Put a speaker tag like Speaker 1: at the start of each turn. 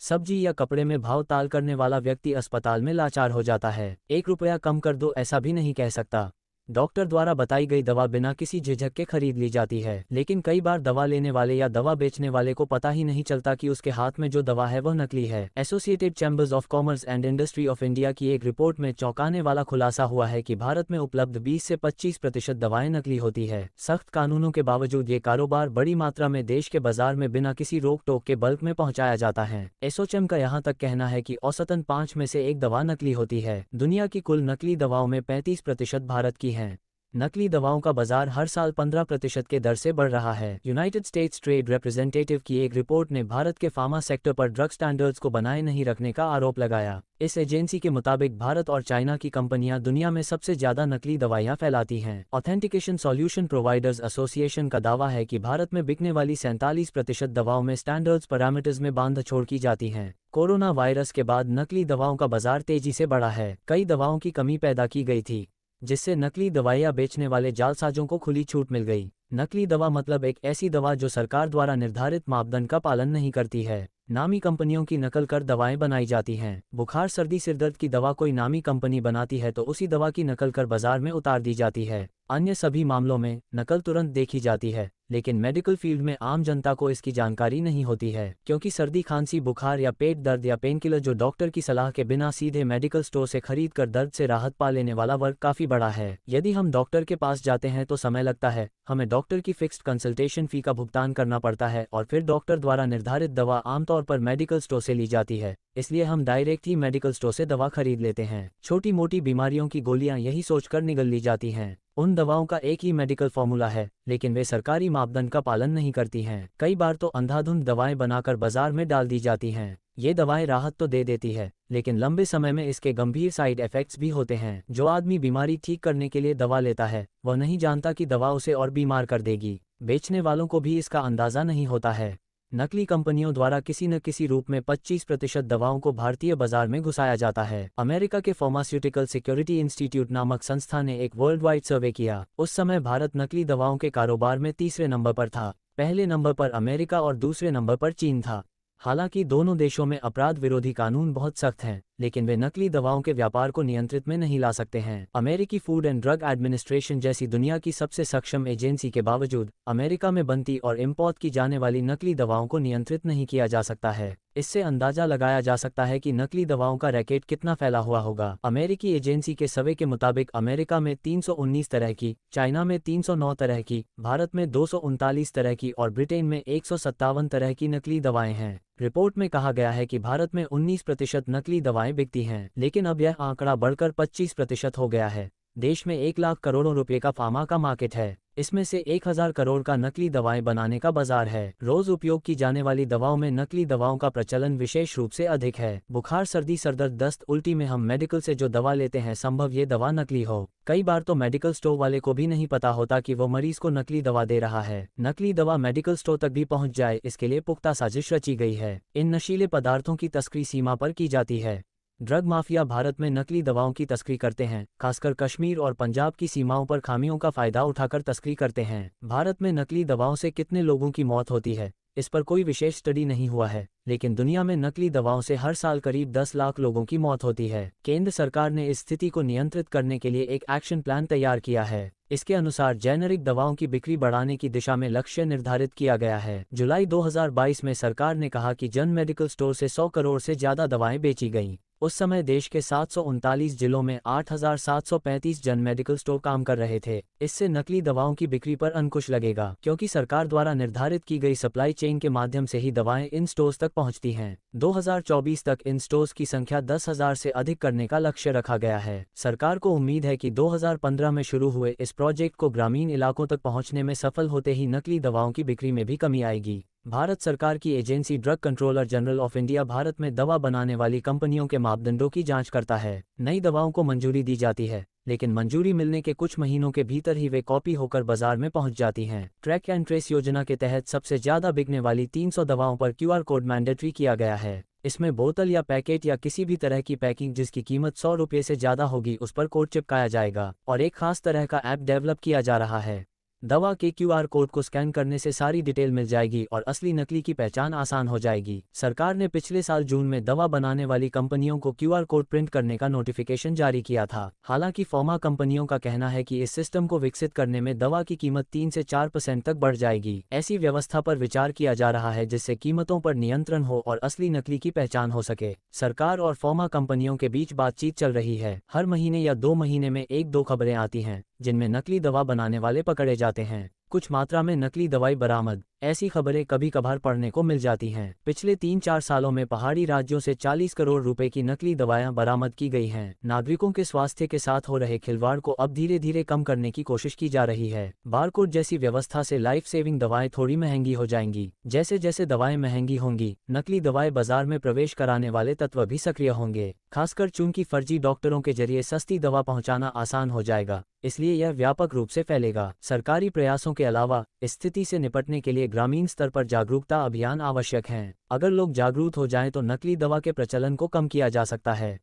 Speaker 1: सब्जी या कपड़े में भाव ताल करने वाला व्यक्ति अस्पताल में लाचार हो जाता है। 1 रुपया कम कर दो ऐसा भी नहीं कह सकता। डॉक्टर द्वारा बताई गई दवा बिना किसी झिझक के खरीद ली जाती है, लेकिन कई बार दवा लेने वाले या दवा बेचने वाले को पता ही नहीं चलता कि उसके हाथ में जो दवा है वह नकली है। Associated chambers of commerce and industry of India की एक रिपोर्ट में चौंकाने वाला खुलासा हुआ है कि भारत में उपलब्ध 20 से 25% दवाएं नकली होती है। सख्त कानूनों के बावजूद ये कारोबार बड़ी मात्रा में देश के बाजार में बिना किसी रोक टोक के बल्क में पहुंचाया जाता है। एसोचैम का यहाँ तक कहना है कि औसतन 5 में से 1 दवा नकली होती है। दुनिया की कुल नकली दवाओं में 35% भारत की हैं। नकली दवाओं का बाजार हर साल 15% के दर से बढ़ रहा है। यूनाइटेड स्टेट्स ट्रेड रिप्रेजेंटेटिव की एक रिपोर्ट ने भारत के फार्मा सेक्टर पर ड्रग स्टैंडर्ड्स को बनाए नहीं रखने का आरोप लगाया। इस एजेंसी के मुताबिक भारत और चाइना की कंपनियां दुनिया में सबसे ज्यादा नकली दवाइयां फैलाती हैं। ऑथेंटिकेशन सॉल्यूशन प्रोवाइडर्स एसोसिएशन का दावा है कि भारत में बिकने वाली 47% दवाओं में स्टैंडर्ड्स पैरामीटर्स में बांध छोड़ की जाती हैं। कोरोना वायरस के बाद नकली दवाओं का बाजार तेजी से बढ़ा है। कई दवाओं की कमी पैदा की गई थी, जिससे नकली दवाइयां बेचने वाले जालसाजों को खुली छूट मिल गई। नकली दवा मतलब एक ऐसी दवा जो सरकार द्वारा निर्धारित मापदंड का पालन नहीं करती है। नामी कंपनियों की नकल कर दवाएं बनाई जाती हैं। बुखार सर्दी सिरदर्द की दवा कोई नामी कंपनी बनाती है तो उसी दवा की नकल कर बाजार में उतार दी जाती है। अन्य सभी मामलों में नकल तुरंत देखी जाती है, लेकिन मेडिकल फील्ड में आम जनता को इसकी जानकारी नहीं होती है, क्योंकि सर्दी खांसी बुखार या पेट दर्द या पेन किलर जो डॉक्टर की सलाह के बिना सीधे मेडिकल स्टोर से खरीद कर दर्द से राहत पा लेने वाला वर्ग काफी बड़ा है। यदि हम डॉक्टर के पास जाते हैं तो समय लगता है, हमें डॉक्टर की फिक्स्ड कंसल्टेशन फी का भुगतान करना पड़ता है और फिर डॉक्टर द्वारा निर्धारित दवा आमतौर पर मेडिकल स्टोर से ली जाती है, इसलिए हम डायरेक्ट ही मेडिकल स्टोर से दवा खरीद लेते हैं। छोटी मोटी बीमारियों की गोलियां यही सोचकर निगल ली जाती हैं। उन दवाओं का एक ही मेडिकल फॉर्मूला है, लेकिन वे सरकारी मापदंड का पालन नहीं करती हैं। कई बार तो अंधाधुंध दवाएं बनाकर बाजार में डाल दी जाती हैं। ये दवाएं राहत तो दे देती है, लेकिन लंबे समय में इसके गंभीर साइड इफेक्ट्स भी होते हैं। जो आदमी बीमारी ठीक करने के लिए दवा लेता है, वह नहीं जानता कि दवा उसे और बीमार कर देगी। बेचने वालों को भी इसका अंदाजा नहीं होता है। नकली कंपनियों द्वारा किसी न किसी रूप में 25% दवाओं को भारतीय बाजार में घुसाया जाता है। अमेरिका के फार्मास्यूटिकल सिक्योरिटी इंस्टीट्यूट नामक संस्था ने एक वर्ल्ड वाइड सर्वे किया। उस समय भारत नकली दवाओं के कारोबार में तीसरे नंबर पर था। पहले नंबर पर अमेरिका और दूसरे नंबर पर चीन था। हालांकि दोनों देशों में अपराध विरोधी कानून बहुत सख्त हैं, लेकिन वे नकली दवाओं के व्यापार को नियंत्रित में नहीं ला सकते हैं। अमेरिकी फूड एंड ड्रग एडमिनिस्ट्रेशन जैसी दुनिया की सबसे सक्षम एजेंसी के बावजूद अमेरिका में बनती और इम्पोर्ट की जाने वाली नकली दवाओं को नियंत्रित नहीं किया जा सकता है। इससे अंदाजा लगाया जा सकता है कि नकली दवाओं का रैकेट कितना फैला हुआ होगा। अमेरिकी एजेंसी के सर्वे के मुताबिक अमेरिका में 319 तरह की, चाइना में 309 तरह की, भारत में 239 तरह की और ब्रिटेन में 157 तरह की नकली दवाएं हैं। रिपोर्ट में कहा गया है कि भारत में 19% नकली दवाएं बिकती हैं, लेकिन अब यह आंकड़ा बढ़कर 25% हो गया है। देश में 1 लाख करोड़ों रुपए का फार्मा का मार्केट है। इसमें से 1000 करोड़ का नकली दवाएं बनाने का बाजार है। रोज उपयोग की जाने वाली दवाओं में नकली दवाओं का प्रचलन विशेष रूप से अधिक है। बुखार सर्दी सरदर्द दस्त उल्टी में हम मेडिकल से जो दवा लेते हैं, संभव ये दवा नकली हो। कई बार तो मेडिकल स्टोर वाले को भी नहीं पता होता कि वो मरीज को नकली दवा दे रहा है। नकली दवा मेडिकल स्टोर तक भी पहुंच जाए, इसके लिए पुख्ता साजिश रची गई है। इन नशीले पदार्थों की तस्करी सीमा पर की जाती है। ड्रग माफिया भारत में नकली दवाओं की तस्करी करते हैं, खासकर कश्मीर और पंजाब की सीमाओं पर खामियों का फायदा उठाकर तस्करी करते हैं। भारत में नकली दवाओं से कितने लोगों की मौत होती है, इस पर कोई विशेष स्टडी नहीं हुआ है, लेकिन दुनिया में नकली दवाओं से हर साल करीब 10 लाख लोगों की मौत होती है। केंद्र सरकार ने इस स्थिति को नियंत्रित करने के लिए एक एक्शन प्लान तैयार किया है। इसके अनुसार जेनेरिक दवाओं की बिक्री बढ़ाने की दिशा में लक्ष्य निर्धारित किया गया है। जुलाई 2022 में सरकार ने कहा कि जन मेडिकल स्टोर से 100 करोड़ से ज्यादा दवाएं बेची गईं। उस समय देश के 739 जिलों में 8735 जन मेडिकल स्टोर काम कर रहे थे। इससे नकली दवाओं की बिक्री पर अंकुश लगेगा, क्योंकि सरकार द्वारा निर्धारित की गई सप्लाई चेन के माध्यम से ही दवाएं इन स्टोर्स तक पहुंचती हैं। 2024 तक इन स्टोर्स की संख्या 10,000 से अधिक करने का लक्ष्य रखा गया है। सरकार को उम्मीद है कि 2015 में शुरू हुए इस प्रोजेक्ट को ग्रामीण इलाकों तक पहुंचने में सफल होते ही नकली दवाओं की बिक्री में भी कमी आएगी। भारत सरकार की agency drug controller general of India Bharat में दवा बनाने वाली कंपनियों के मापदंडों की जांच करता है। नई दवाओं को मंजूरी दी जाती है, लेकिन मंजूरी मिलने के कुछ महीनों के भीतर ही वे कॉपी होकर बाजार में पहुंच जाती हैं। ट्रैक एंड ट्रेस योजना के तहत सबसे ज्यादा बिकने वाली 300 दवाओं पर QR कोड मैंडेटरी किया गया है। इसमें बोतल या पैकेट या किसी भी तरह की पैकिंग जिसकी कीमत 100 रुपये से ज्यादा होगी, उस पर कोड चिपकाया जाएगा और एक खास तरह का ऐप डेवलप किया जा रहा है। दवा के क्यूआर कोड को स्कैन करने से सारी डिटेल मिल जाएगी और असली नकली की पहचान आसान हो जाएगी। सरकार ने पिछले साल जून में दवा बनाने वाली कंपनियों को क्यूआर कोड प्रिंट करने का नोटिफिकेशन जारी किया था। हालांकि फार्मा कंपनियों का कहना है कि इस सिस्टम को विकसित करने में दवा की कीमत 3 से 4% तक बढ़ जाएगी। ऐसी व्यवस्था पर विचार किया जा रहा है जिससे कीमतों पर नियंत्रण हो और असली नकली की पहचान हो सके। सरकार और फार्मा कंपनियों के बीच बातचीत चल रही है। हर महीने या 2 महीने में 1-2 खबरें आती हैं जिनमें नकली दवा बनाने वाले पकड़े जाते हैं। कुछ मात्रा में नकली दवाई बरामद। ऐसी खबरें कभी कभार पढ़ने को मिल जाती हैं। पिछले 3-4 सालों में पहाड़ी राज्यों से 40 करोड़ रुपए की नकली दवाएं बरामद की गई हैं। नागरिकों के स्वास्थ्य के साथ हो रहे खिलवाड़ को अब धीरे धीरे कम करने की कोशिश की जा रही है। बारकोड जैसी व्यवस्था से लाइफ सेविंग दवाएं थोड़ी महंगी हो जाएंगी। जैसे जैसे दवाएं महंगी होंगी, नकली दवाएं बाजार में प्रवेश कराने वाले तत्व भी सक्रिय होंगे। खासकर चूंकि फर्जी डॉक्टरों के जरिए सस्ती दवा पहुंचाना आसान हो जाएगा, इसलिए यह व्यापक रूप से फैलेगा। सरकारी प्रयासों के अलावा स्थिति से निपटने के लिए ग्रामीण स्तर पर जागरूकता अभियान आवश्यक हैं। अगर लोग जागरूक हो जाएं तो नकली दवा के प्रचलन को कम किया जा सकता है।